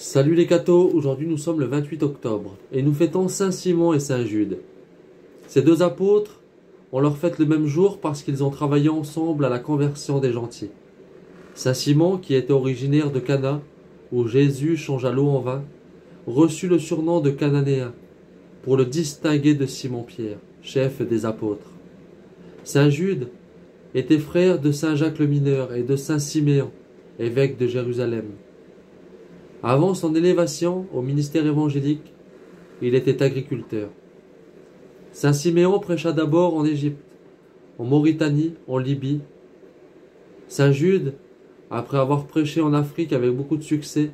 Salut les cathos, aujourd'hui nous sommes le 28 octobre et nous fêtons Saint Simon et Saint Jude. Ces deux apôtres, on leur fête le même jour parce qu'ils ont travaillé ensemble à la conversion des gentils. Saint Simon, qui était originaire de Cana, où Jésus changea l'eau en vin, reçut le surnom de Cananéen pour le distinguer de Simon-Pierre, chef des apôtres. Saint Jude était frère de Saint Jacques le Mineur et de Saint Siméon, évêque de Jérusalem. Avant son élévation au ministère évangélique, il était agriculteur. Saint Siméon prêcha d'abord en Égypte, en Mauritanie, en Libye. Saint Jude, après avoir prêché en Afrique avec beaucoup de succès,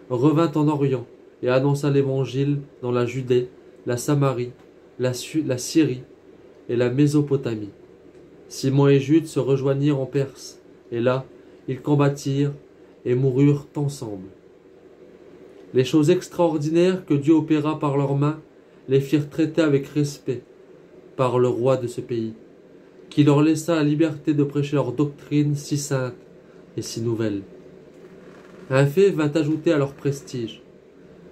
revint en Orient et annonça l'évangile dans la Judée, la Samarie, la Syrie et la Mésopotamie. Simon et Jude se rejoignirent en Perse, et là, ils combattirent et moururent ensemble. Les choses extraordinaires que Dieu opéra par leurs mains les firent traiter avec respect par le roi de ce pays, qui leur laissa la liberté de prêcher leur doctrine si sainte et si nouvelle. Un fait vint ajouter à leur prestige.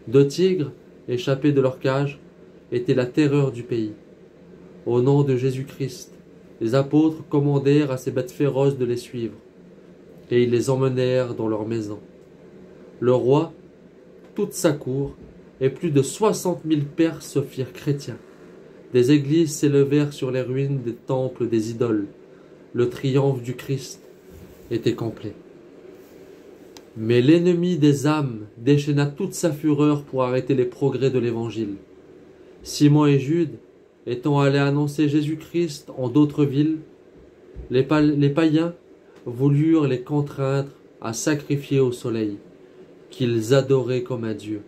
2 tigres, échappés de leur cage, étaient la terreur du pays. Au nom de Jésus-Christ, les apôtres commandèrent à ces bêtes féroces de les suivre, et ils les emmenèrent dans leur maison. Le roi, toute sa cour, et plus de 60 000 Perses se firent chrétiens. Des églises s'élevèrent sur les ruines des temples des idoles. Le triomphe du Christ était complet. Mais l'ennemi des âmes déchaîna toute sa fureur pour arrêter les progrès de l'Évangile. Simon et Jude, étant allés annoncer Jésus-Christ en d'autres villes, les païens voulurent les contraindre à sacrifier au soleil, qu'ils adoraient comme un dieu.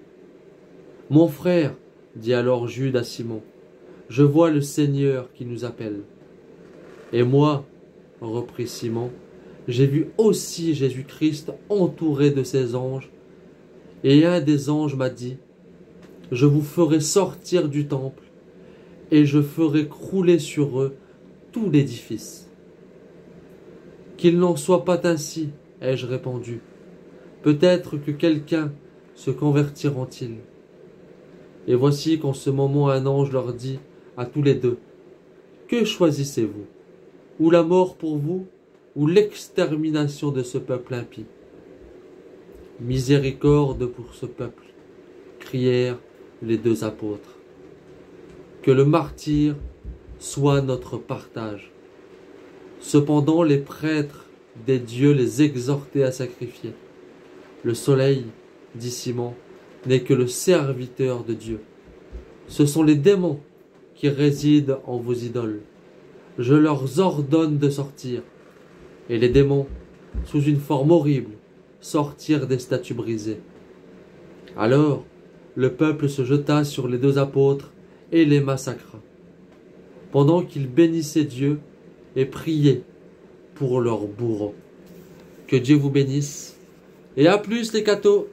« Mon frère, dit alors Jude à Simon, je vois le Seigneur qui nous appelle. » « Et moi, reprit Simon, j'ai vu aussi Jésus-Christ entouré de ses anges, et un des anges m'a dit, je vous ferai sortir du temple, et je ferai crouler sur eux tout l'édifice. » « Qu'il n'en soit pas ainsi, ai-je répondu. Peut-être que quelqu'un se convertira-t-il. Et voici qu'en ce moment un ange leur dit à tous les deux, que choisissez-vous, ou la mort pour vous, ou l'extermination de ce peuple impie? Miséricorde pour ce peuple, crièrent les 2 apôtres. Que le martyre soit notre partage. Cependant les prêtres des dieux les exhortaient à sacrifier. Le soleil, dit Simon, n'est que le serviteur de Dieu. Ce sont les démons qui résident en vos idoles. Je leur ordonne de sortir. Et les démons, sous une forme horrible, sortirent des statues brisées. Alors, le peuple se jeta sur les 2 apôtres et les massacra, pendant qu'ils bénissaient Dieu et priaient pour leurs bourreaux. Que Dieu vous bénisse, et à plus les cathos!